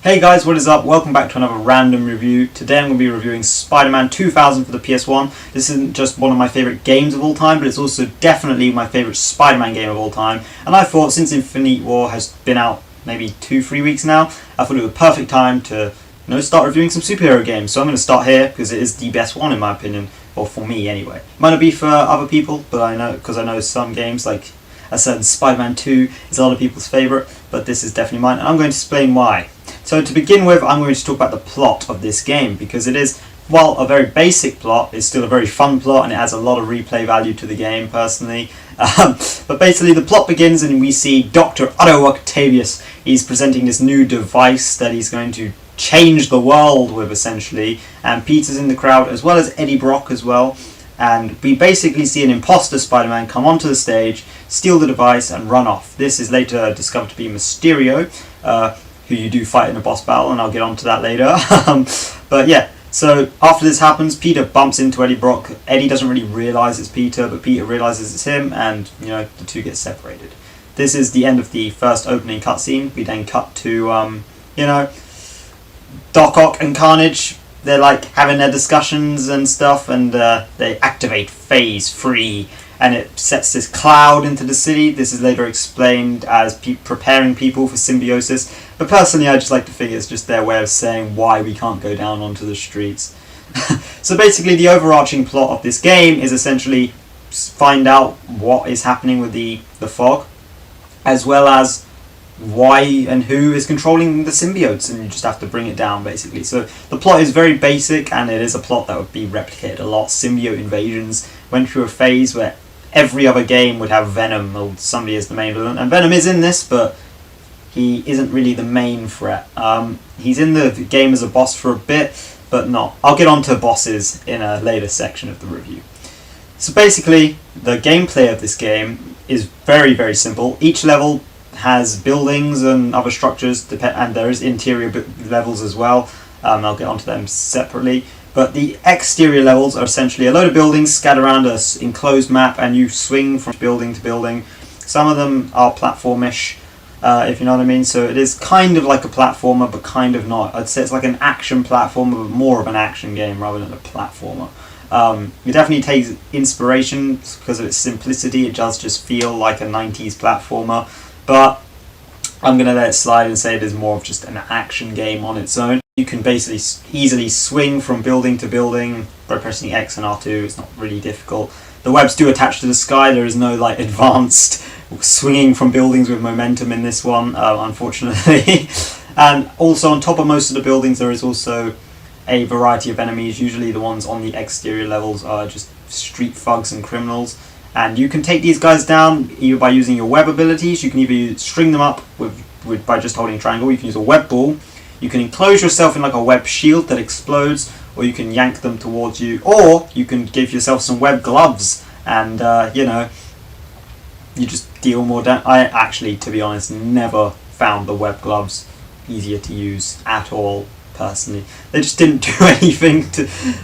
Hey guys, what is up? Welcome back to another random review. Today I'm going to be reviewing Spider-Man 2000 for the PS1. This isn't just one of my favourite games of all time, but it's also definitely my favourite Spider-Man game of all time. And I thought, since Infinite War has been out maybe 2-3 weeks now, I thought it was a perfect time to start reviewing some superhero games. So I'm going to start here because it is the best one in my opinion, or for me anyway. Might not be for other people, but I know some games like a certain Spider-Man 2 is a lot of people's favourite, but this is definitely mine, and I'm going to explain why. So to begin with, I'm going to talk about the plot of this game, because it is, while a very basic plot, it's still a very fun plot, and it has a lot of replay value to the game, personally. But basically, the plot begins, and we see Dr. Otto Octavius. He's presenting this new device that he's going to change the world with, essentially, and Peter's in the crowd, as well as Eddie Brock as well. And we basically see an imposter Spider-Man come onto the stage, steal the device, and run off. This is later discovered to be Mysterio, who you do fight in a boss battle, and I'll get onto that later. But yeah, so after this happens, Peter bumps into Eddie Brock. Eddie doesn't really realise it's Peter, but Peter realises it's him, and the two get separated. This is the end of the first opening cutscene. We then cut to Doc Ock and Carnage. They're like having their discussions and stuff, and they activate Phase 3, and it sets this cloud into the city. This is later explained as preparing people for symbiosis, but personally I just like to think it's just their way of saying why we can't go down onto the streets. So basically the overarching plot of this game is essentially find out what is happening with the fog, as well as why and who is controlling the symbiotes, and you just have to bring it down basically. So the plot is very basic, and it is a plot that would be replicated a lot. Symbiote invasions went through a phase where every other game would have Venom, or somebody as the main villain, and Venom is in this, but he isn't really the main threat. He's in the game as a boss for a bit, but not. I'll get onto bosses in a later section of the review. So basically, the gameplay of this game is very, very simple. Each level has buildings and other structures, and there is interior levels as well. I'll get onto them separately. But the exterior levels are essentially a load of buildings scattered around an enclosed map, and you swing from building to building. Some of them are platformish, if you know what I mean. So it is kind of like a platformer, but kind of not. I'd say it's like an action platformer, but more of an action game rather than a platformer. It definitely takes inspiration because of its simplicity. It does just feel like a 90s platformer. But I'm going to let it slide and say it is more of just an action game on its own. You can basically easily swing from building to building by pressing X and R2. It's not really difficult. The webs do attach to the sky. There is no like advanced swinging from buildings with momentum in this one, unfortunately. And also on top of most of the buildings there is also a variety of enemies. Usually the ones on the exterior levels are just street thugs and criminals. And you can take these guys down either by using your web abilities. You can either string them up by just holding triangle. You can use a web ball. You can enclose yourself in like a web shield that explodes, or you can yank them towards you, or you can give yourself some web gloves, and you just deal more damage. I actually, to be honest, never found the web gloves easier to use at all, personally. They just didn't do anything,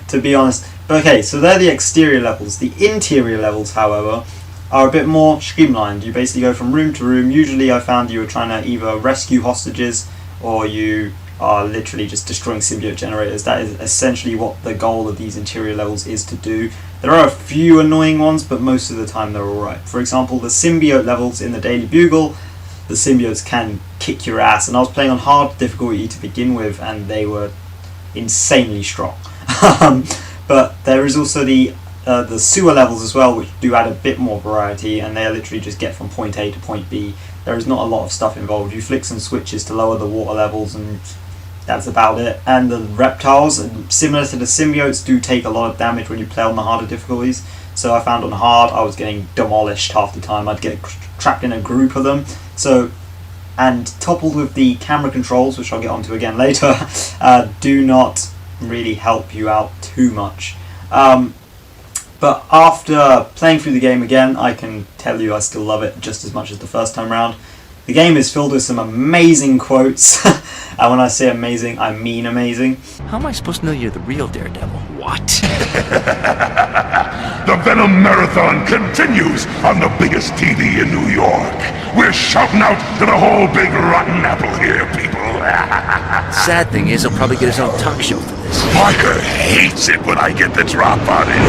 to be honest. But okay, so they're the exterior levels. The interior levels, however, are a bit more streamlined. You basically go from room to room. Usually I found you were trying to either rescue hostages, or you are literally just destroying symbiote generators. That is essentially what the goal of these interior levels is to do. There are a few annoying ones, but most of the time they're alright. For example, the symbiote levels in the Daily Bugle, the symbiotes can kick your ass, and I was playing on hard difficulty to begin with, and they were insanely strong. But there is also the sewer levels as well, which do add a bit more variety, and they literally just get from point A to point B. There is not a lot of stuff involved. You flick some switches to lower the water levels, and that's about it. And the reptiles, similar to the symbiotes, do take a lot of damage when you play on the harder difficulties. So I found on hard I was getting demolished half the time. I'd get trapped in a group of them. So, and coupled with the camera controls, which I'll get onto again later, do not really help you out too much. But after playing through the game again, I can tell you I still love it just as much as the first time round. The game is filled with some amazing quotes, and when I say amazing, I mean amazing. How am I supposed to know you're the real Daredevil? What? The Venom Marathon continues on the biggest TV in New York. We're shouting out to the whole big rotten apple here, people. Sad thing is, he'll probably get his own talk show for this. Parker hates it when I get the drop on him.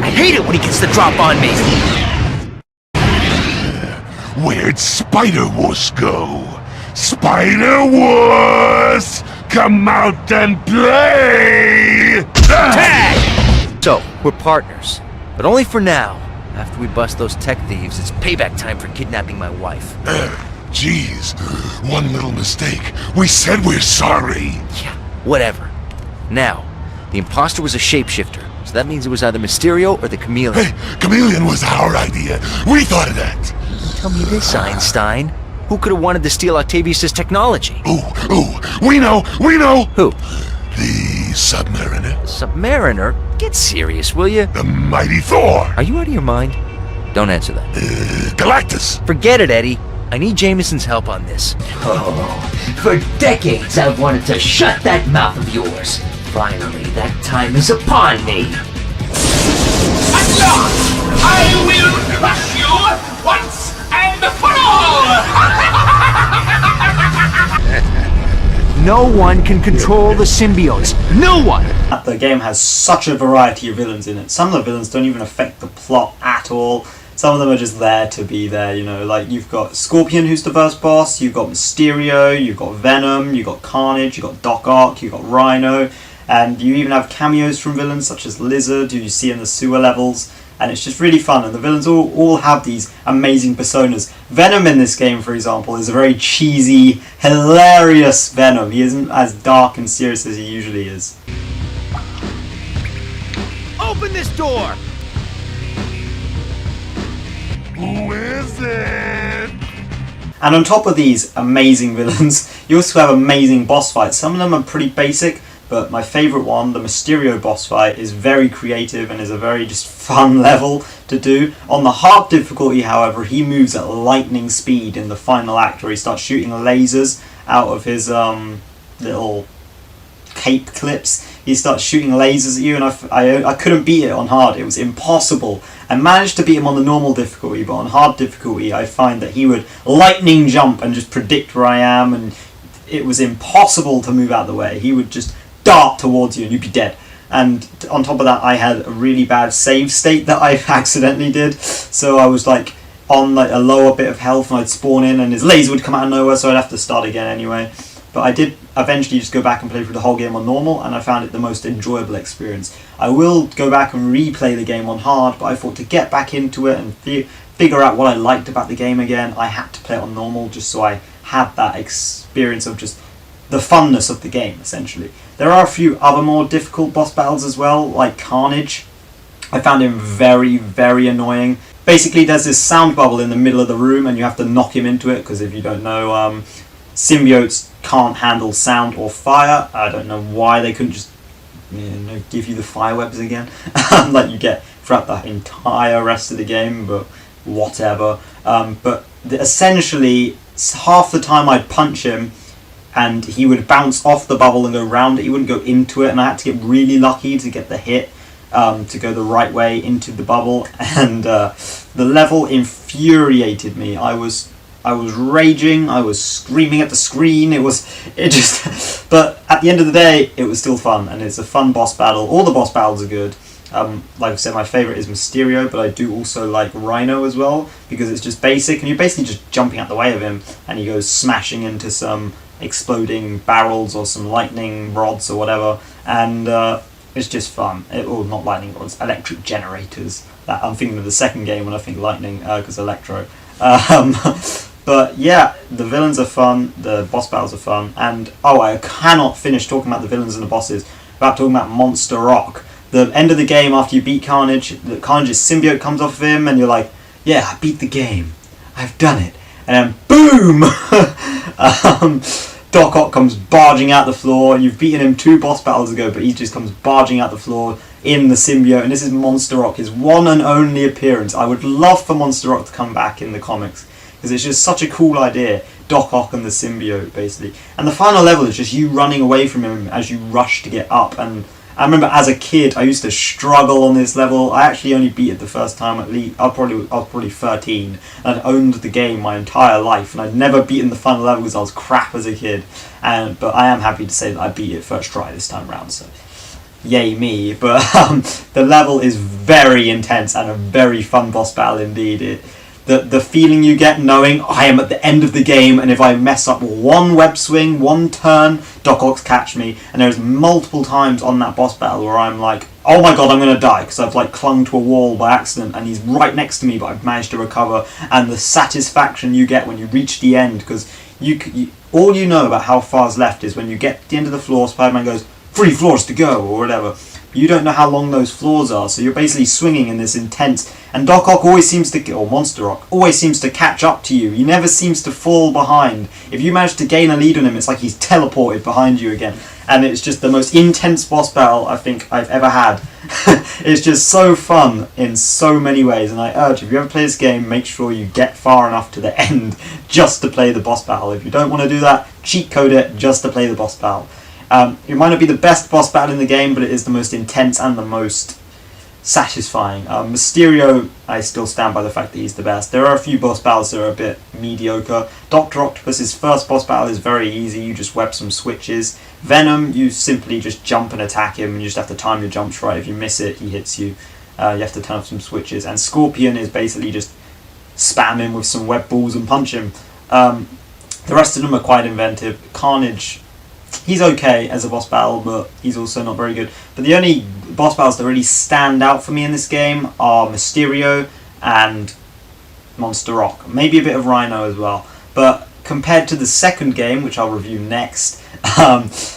I hate it when he gets the drop on me. Where'd Spider-Wuss go? Spider-Wuss! Come out and play! Tag! So, we're partners. But only for now. After we bust those tech thieves, it's payback time for kidnapping my wife. Jeez, one little mistake. We said we're sorry. Yeah, whatever. Now, the imposter was a shapeshifter, so that means it was either Mysterio or the Chameleon. Hey, Chameleon was our idea. We thought of that. Tell me this, Einstein. Who could have wanted to steal Octavius' technology? Ooh, we know! Who? The Submariner. Submariner? Get serious, will you? The mighty Thor. Are you out of your mind? Don't answer that. Galactus. Forget it, Eddie. I need Jameson's help on this. Oh, for decades I've wanted to shut that mouth of yours. Finally, that time is upon me. At last, I will crush you once and for all! No one can control the symbiotes. No one! The game has such a variety of villains in it. Some of the villains don't even affect the plot at all. Some of them are just there to be there, you know, like you've got Scorpion, who's the first boss, you've got Mysterio, you've got Venom, you've got Carnage, you've got Doc Ock, you've got Rhino, and you even have cameos from villains such as Lizard, who you see in the sewer levels, and it's just really fun, and the villains all have these amazing personas. Venom in this game, for example, is a very cheesy, hilarious Venom. He isn't as dark and serious as he usually is. Open this door! Who is it? And on top of these amazing villains, you also have amazing boss fights. Some of them are pretty basic, but my favourite one, the Mysterio boss fight, is very creative and is a very just fun level to do. On the hard difficulty, however, he moves at lightning speed in the final act, where he starts shooting lasers out of his little cape clips. He starts shooting lasers at you, and I couldn't beat it on hard. It was impossible. I managed to beat him on the normal difficulty, but on hard difficulty I find that he would lightning jump and just predict where I am, and it was impossible to move out of the way. He would just dart towards you and you'd be dead. And on top of that, I had a really bad save state that I accidentally did, so I was like on like a lower bit of health, and I'd spawn in and his laser would come out of nowhere, so I'd have to start again anyway. But I did eventually just go back and play through the whole game on normal, and I found it the most enjoyable experience. I will go back and replay the game on hard, but I thought to get back into it and figure out what I liked about the game again, I had to play it on normal just so I had that experience of just the funness of the game, essentially. There are a few other more difficult boss battles as well, like Carnage. I found him very, very annoying. Basically, there's this sound bubble in the middle of the room, and you have to knock him into it, because if you don't know, symbiotes can't handle sound or fire. I don't know why they couldn't just give you the fire webs again like you get throughout the entire rest of the game, but whatever. Essentially, half the time I'd punch him and he would bounce off the bubble and go round it. He wouldn't go into it, and I had to get really lucky to get the hit to go the right way into the bubble, and the level infuriated me. I was raging, I was screaming at the screen, but at the end of the day, it was still fun, and it's a fun boss battle. All the boss battles are good. Like I said, my favourite is Mysterio, but I do also like Rhino as well, because it's just basic, and you're basically just jumping out the way of him, and he goes smashing into some exploding barrels or some lightning rods or whatever, and it's just fun. Not lightning rods, electric generators. That I'm thinking of the second game when I think lightning, because electro. But yeah, the villains are fun, the boss battles are fun, and I cannot finish talking about the villains and the bosses without talking about Monster Rock. The end of the game, after you beat Carnage, the Carnage's symbiote comes off of him, and you're like, yeah, I beat the game, I've done it, and then boom! Doc Ock comes barging out the floor. You've beaten him 2 boss battles ago, but he just comes barging out the floor in the symbiote, and this is Monster Rock, his one and only appearance. I would love for Monster Rock to come back in the comics, because it's just such a cool idea. Doc Ock and the symbiote, basically. And the final level is just you running away from him as you rush to get up, and I remember as a kid I used to struggle on this level. I actually only beat it the first time. At least I was probably 13, and I'd owned the game my entire life, and I'd never beaten the final level because I was crap as a kid. But I am happy to say that I beat it first try this time round. So yay me. But the level is very intense and a very fun boss battle indeed. The feeling you get knowing I am at the end of the game, and if I mess up one web swing, one turn, Doc Ock's catch me. And there's multiple times on that boss battle where I'm like, oh my god, I'm gonna die, because I've like clung to a wall by accident and he's right next to me, but I've managed to recover. And the satisfaction you get when you reach the end, because all you know about how far's left is when you get to the end of the floor, Spider-Man goes, 3 floors to go, or whatever. You don't know how long those floors are, so you're basically swinging in this intense, and Doc Ock always seems to, or Monster Rock, always seems to catch up to you. He never seems to fall behind. If you manage to gain a lead on him, it's like he's teleported behind you again. And it's just the most intense boss battle I think I've ever had. It's just so fun in so many ways, and I urge, if you ever play this game, make sure you get far enough to the end just to play the boss battle. If you don't want to do that, cheat code it just to play the boss battle. It might not be the best boss battle in the game, but it is the most intense and the most satisfying. Mysterio, I still stand by the fact that he's the best. There are a few boss battles that are a bit mediocre. Dr. Octopus's first boss battle is very easy, you just web some switches. Venom, you simply just jump and attack him, and you just have to time your jumps right. If you miss it, he hits you. You have to turn off some switches. And Scorpion is basically just spam him with some web balls and punch him. The rest of them are quite inventive. Carnage, he's okay as a boss battle, but he's also not very good. But the only boss battles that really stand out for me in this game are Mysterio and Monster Rock. Maybe a bit of Rhino as well. But compared to the second game, which I'll review next,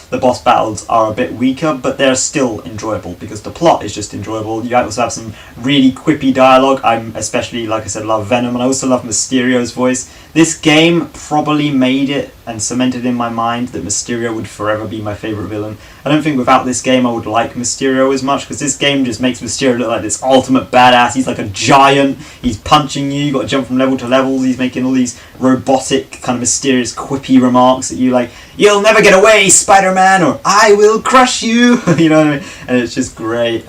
the boss battles are a bit weaker, but they're still enjoyable because the plot is just enjoyable. You also have some really quippy dialogue. I especially, like I said, love Venom, and I also love Mysterio's voice. This game probably made it and cemented in my mind that Mysterio would forever be my favourite villain. I don't think without this game I would like Mysterio as much, because this game just makes Mysterio look like this ultimate badass. He's like a giant, he's punching you, you've got to jump from level to level, he's making all these robotic, kind of mysterious, quippy remarks at you like, "You'll never get away, Spider-Man," or "I will crush you," you know what I mean? And it's just great.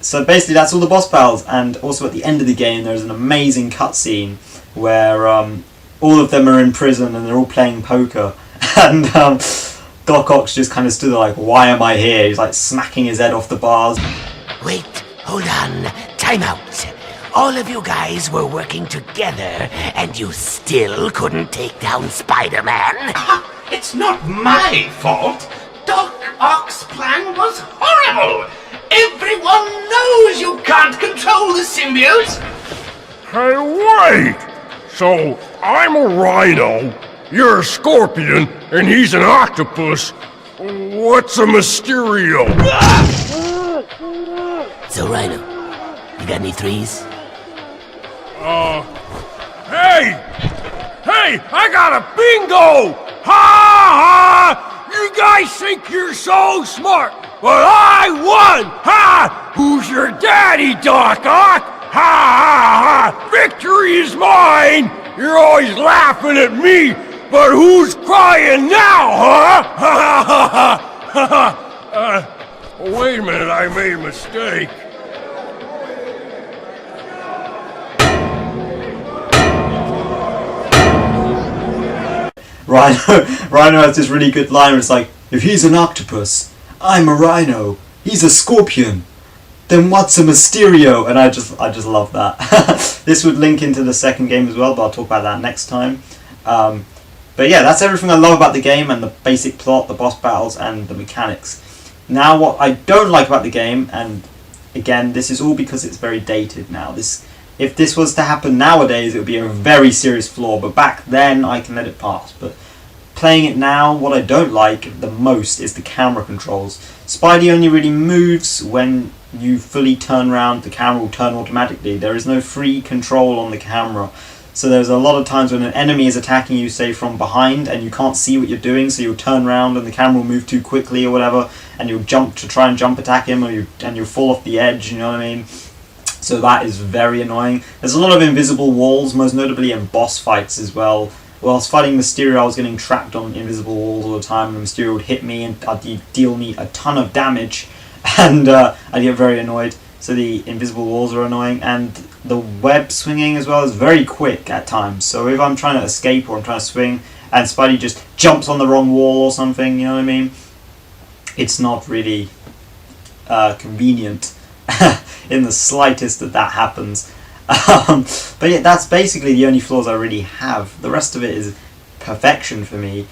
So basically that's all the boss battles, and also at the end of the game there's an amazing cutscene where all of them are in prison and they're all playing poker, and Doc Ock's just kind of stood there like, why am I here? He's like smacking his head off the bars. Wait, hold on, time out. All of you guys were working together, and you still couldn't take down Spider-Man? It's not my fault. Doc Ock's plan was horrible. Everyone knows you can't control the symbiote. Hey, wait! So, I'm a rhino, you're a scorpion, and he's an octopus. What's a Mysterio? So, Rhino, you got any threes? Hey! Hey, I got a bingo! Ha ha! You guys think you're so smart, but I won! Ha! Who's your daddy, Doc Ock? Ha ha ha! Victory is mine! You're always laughing at me, but who's crying now, huh? Ha ha ha ha! Wait a minute, I made a mistake. Rhino has this really good line where it's like, if he's an octopus, I'm a rhino, he's a scorpion, then what's a Mysterio? And I just love that. This would link into the second game as well, but I'll talk about that next time. But yeah, that's everything I love about the game, and the basic plot, the boss battles, and the mechanics. Now what I don't like about the game, and again, this is all because it's very dated now. If this was to happen nowadays, it would be a very serious flaw, but back then I can let it pass. But playing it now, what I don't like the most is the camera controls. Spidey only really moves when you fully turn around, the camera will turn automatically. There is no free control on the camera. So there's a lot of times when an enemy is attacking you, say from behind, and you can't see what you're doing, so you'll turn around and the camera will move too quickly or whatever, and you'll jump to try and jump attack him, and you'll fall off the edge, you know what I mean? So that is very annoying. There's a lot of invisible walls, most notably in boss fights as well. Whilst fighting Mysterio, I was getting trapped on invisible walls all the time, and Mysterio would hit me and deal me a ton of damage. and I get very annoyed. So the invisible walls are annoying, and the web swinging as well is very quick at times. So if I'm trying to escape or I'm trying to swing and Spidey just jumps on the wrong wall or something, you know what I mean? It's not really convenient in the slightest that happens. But yeah, that's basically the only flaws I really have. The rest of it is perfection for me.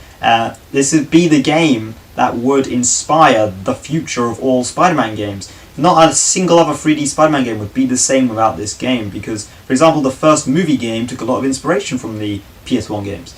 This would be the game that would inspire the future of all Spider-Man games. Not a single other 3D Spider-Man game would be the same without this game, because, for example, the first movie game took a lot of inspiration from the PS1 games.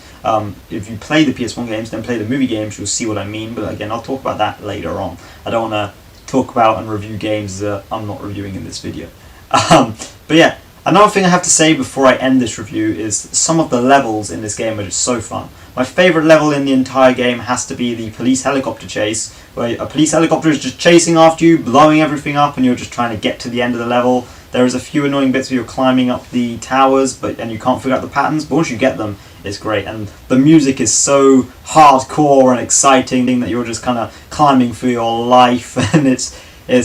If you play the PS1 games, then play the movie games, you'll see what I mean, but again, I'll talk about that later on. I don't want to talk about and review games that I'm not reviewing in this video. But yeah, another thing I have to say before I end this review is some of the levels in this game are just so fun. My favourite level in the entire game has to be the police helicopter chase, where a police helicopter is just chasing after you, blowing everything up, and you're just trying to get to the end of the level. There is a few annoying bits where you're climbing up the towers, and you can't figure out the patterns, but once you get them, it's great. And the music is so hardcore and exciting that you're just kind of climbing for your life, and it's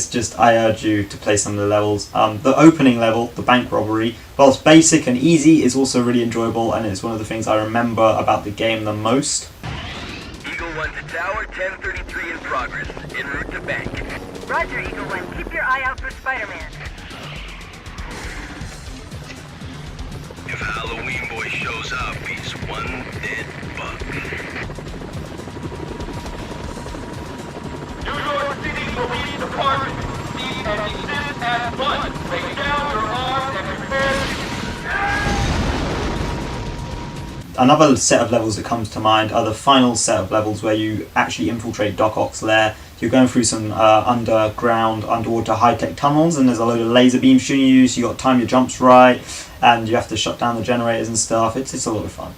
just, I urge you to play some of the levels. The opening level, the bank robbery, whilst basic and easy, is also really enjoyable, and it's one of the things I remember about the game the most. Eagle 1 to tower, 1033 in progress, en route to bank. Roger, Eagle 1. Keep your eye out for Spider-Man. If Halloween Boy shows up, he's one dead buck. New York City Police Department, cease and desist at once. Lay down your arms and prepare. Another set of levels that comes to mind are the final set of levels where you actually infiltrate Doc Ock's lair. You're going through some underwater high-tech tunnels, and there's a load of laser beams shooting you, so you got to time your jumps right, and you have to shut down the generators and stuff. It's a lot of fun.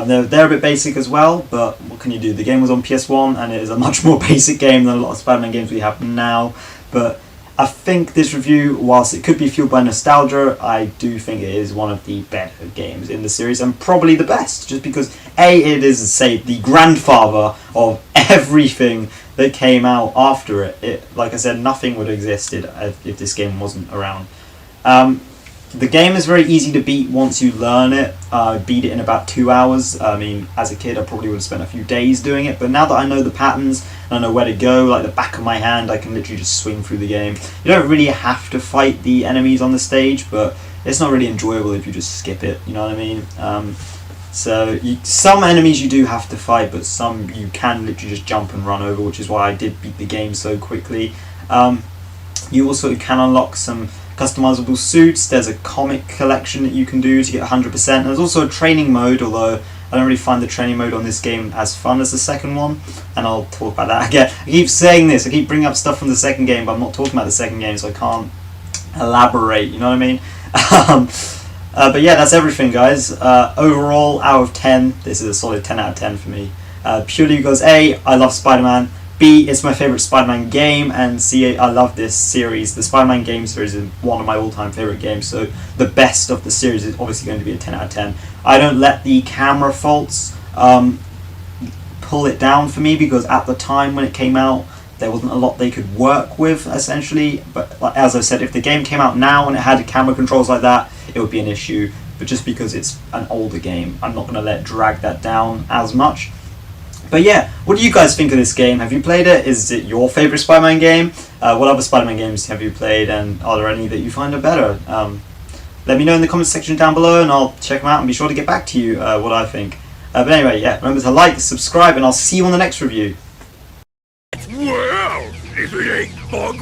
They're a bit basic as well, but what can you do? The game was on PS1, and it is a much more basic game than a lot of Spider-Man games we have now. But I think this review, whilst it could be fueled by nostalgia, I do think it is one of the better games in the series, and probably the best, just because A, it is, say, the grandfather of everything that came out after it. Like I said, nothing would have existed if this game wasn't around. The game is very easy to beat once you learn it. I beat it in about 2 hours. I mean, as a kid I probably would have spent a few days doing it, but now that I know the patterns and I know where to go, like the back of my hand, I can literally just swing through the game. You don't really have to fight the enemies on the stage, but it's not really enjoyable if you just skip it, you know what I mean? Some enemies you do have to fight, but some you can literally just jump and run over, which is why I did beat the game so quickly. You also can unlock some customizable suits. There's a comic collection that you can do to get 100%. And there's also a training mode, although I don't really find the training mode on this game as fun as the second one, and I'll talk about that again. I keep saying this, I keep bringing up stuff from the second game, but I'm not talking about the second game, so I can't elaborate, you know what I mean? But yeah, that's everything, guys. Overall, out of 10, this is a solid 10 out of 10 for me. Purely because A, I love Spider-Man, B, it's my favourite Spider-Man game, and C, I love this series. The Spider-Man game series is one of my all-time favourite games, so the best of the series is obviously going to be a 10 out of 10. I don't let the camera faults pull it down for me, because at the time when it came out, there wasn't a lot they could work with, essentially. But as I said, if the game came out now and it had camera controls like that, it would be an issue. But just because it's an older game, I'm not going to let it drag that down as much. But yeah, what do you guys think of this game? Have you played it? Is it your favourite Spider-Man game? What other Spider-Man games have you played, and are there any that you find are better? Let me know in the comments section down below, and I'll check them out and be sure to get back to you what I think. But anyway, yeah, remember to like, subscribe, and I'll see you on the next review. Well, if it ain't Bug